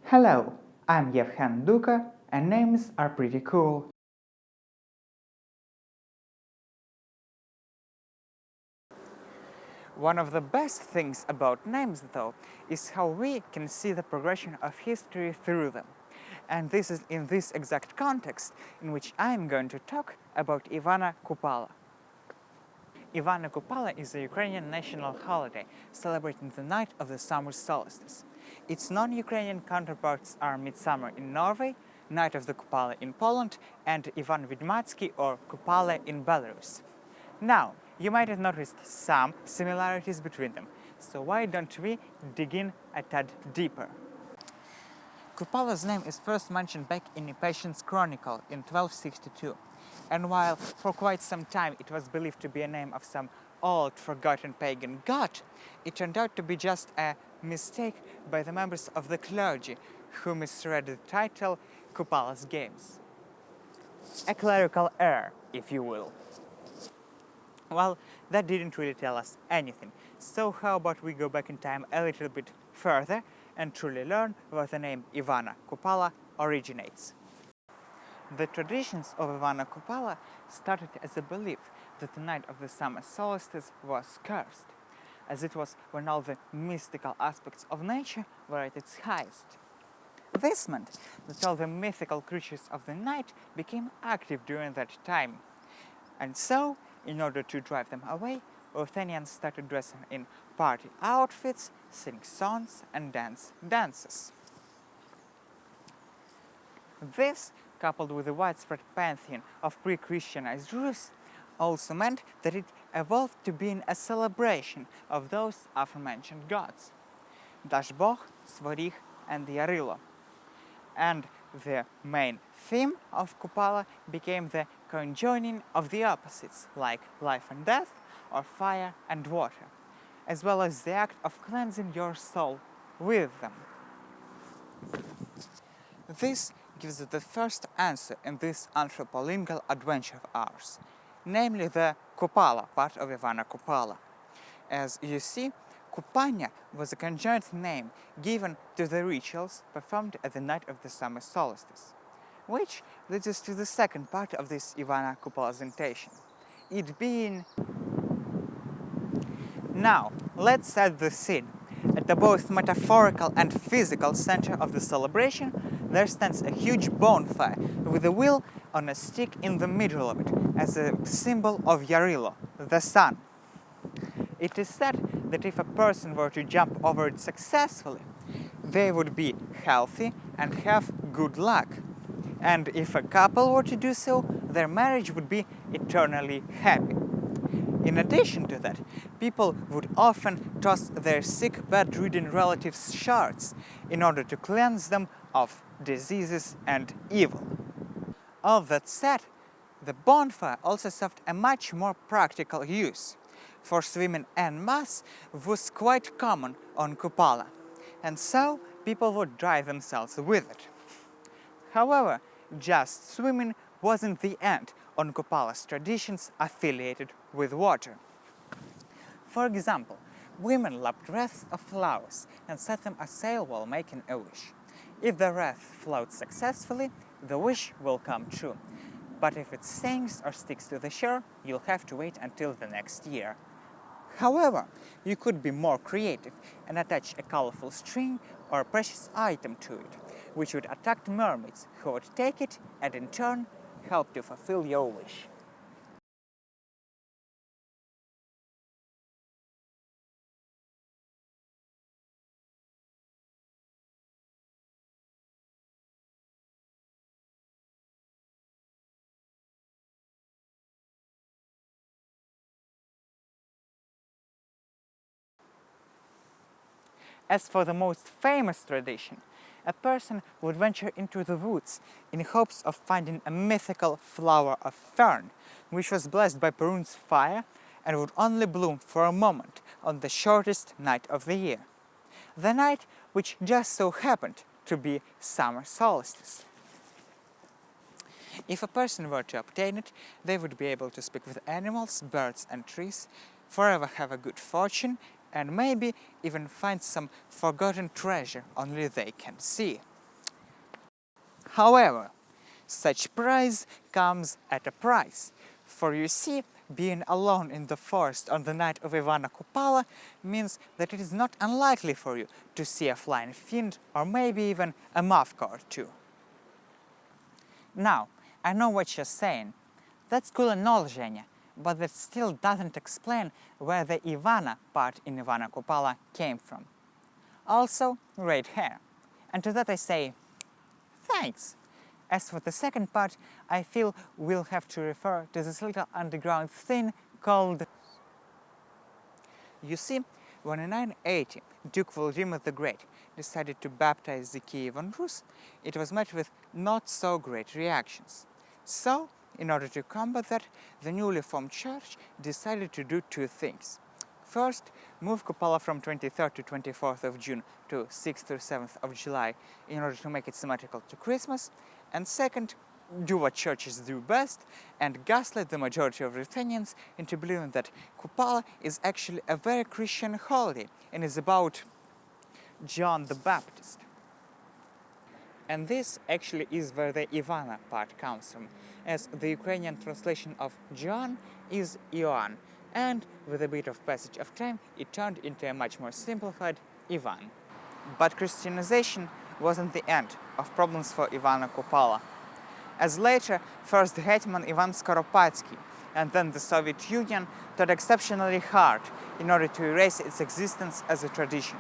Hello, I'm Yevhen Duka, and names are pretty cool. One of the best things about names, though, is how we can see the progression of history through them. And this is in this exact context in which I'm going to talk about Ivana Kupala. Ivana Kupala is a Ukrainian national holiday celebrating the night of the summer solstice. Its non-Ukrainian counterparts are Midsummer in Norway, Night of the Kupala in Poland, and Ivan Vidmatsky or Kupala in Belarus. Now, you might have noticed some similarities between them, so why don't we dig in a tad deeper? Kupala's name is first mentioned back in Hypatian's Chronicle in 1262, and while for quite some time it was believed to be a name of some old forgotten pagan god, it turned out to be just a mistake by the members of the clergy who misread the title Kupala's Games. A clerical error, if you will. Well, that didn't really tell us anything, so how about we go back in time a little bit further and truly learn where the name Ivana Kupala originates. The traditions of Ivana Kupala started as a belief that the night of the summer solstice was cursed, as it was when all the mystical aspects of nature were at its highest. This meant that all the mythical creatures of the night became active during that time, and so, in order to drive them away, Athenians started dressing in party outfits, sing songs, and dances. This, coupled with the widespread pantheon of pre-Christianized Rus, also meant that it evolved to being a celebration of those aforementioned gods, Dashboh, Svorih, and Yarilo. And the main theme of Kupala became the conjoining of the opposites, like life and death, or fire and water, as well as the act of cleansing your soul with them. This gives us the first answer in this anthropolingual adventure of ours, namely the Kupala part of Ivana Kupala. As you see, Kupanya was a conjoined name given to the rituals performed at the night of the summer solstice, which leads us to the second part of this Ivana Kupala presentation, it being... Now, let's set the scene. At the both metaphorical and physical center of the celebration, there stands a huge bonfire with a wheel on a stick in the middle of it as a symbol of Yarilo, the sun. It is said that if a person were to jump over it successfully, they would be healthy and have good luck. And if a couple were to do so, their marriage would be eternally happy. In addition to that, people would often toss their sick, bedridden relatives' shards in order to cleanse them of diseases and evil. All that said, the bonfire also served a much more practical use, for swimming en masse was quite common on Kupala, and so people would dry themselves with it. However, just swimming wasn't the end on Kupala's traditions affiliated with water. For example, women lopped wreaths of flowers and set them asail while making a wish. If the wreath floats successfully, the wish will come true. But if it sinks or sticks to the shore, you'll have to wait until the next year. However, you could be more creative and attach a colorful string or a precious item to it, which would attract mermaids who would take it and in turn help to fulfill your wish. As for the most famous tradition, a person would venture into the woods in hopes of finding a mythical flower of fern, which was blessed by Perun's fire and would only bloom for a moment on the shortest night of the year, the night which just so happened to be summer solstice. If a person were to obtain it, they would be able to speak with animals, birds and trees, forever have a good fortune, and maybe even find some forgotten treasure only they can see. However, such praise comes at a price, for you see, being alone in the forest on the night of Ivana Kupala means that it is not unlikely for you to see a flying fiend or maybe even a mavka or two. Now, I know what you're saying. That's cool and all, Zhenya, but that still doesn't explain where the Ivana part in Ivana Kupala came from. Also, red hair. And to that I say, thanks. As for the second part, I feel we'll have to refer to this little underground thing called... You see, when in 980 Duke Vladimir the Great decided to baptize the Kievan Rus, it was met with not so great reactions. So, in order to combat that, the newly formed church decided to do two things. First, move Kupala from 23rd to 24th of June to 6th or 7th of July in order to make it symmetrical to Christmas, and second, do what churches do best and gaslight the majority of Ruthenians into believing that Kupala is actually a very Christian holiday and is about John the Baptist. And this actually is where the Ivana part comes from, as the Ukrainian translation of John is Ioan, and with a bit of passage of time it turned into a much more simplified Ivan. But Christianization wasn't the end of problems for Ivana Kupala. As later, first the hetman Ivan Skoropadsky and then the Soviet Union tried exceptionally hard in order to erase its existence as a tradition.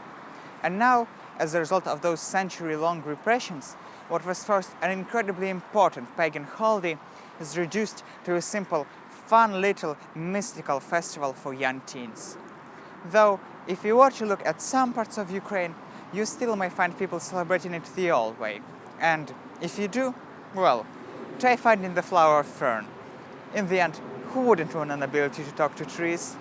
And now, as a result of those century-long repressions, what was first an incredibly important pagan holiday is reduced to a simple, fun little mystical festival for young teens. Though, if you were to look at some parts of Ukraine, you still may find people celebrating it the old way. And if you do, well, try finding the flower of fern. In the end, who wouldn't want an ability to talk to trees?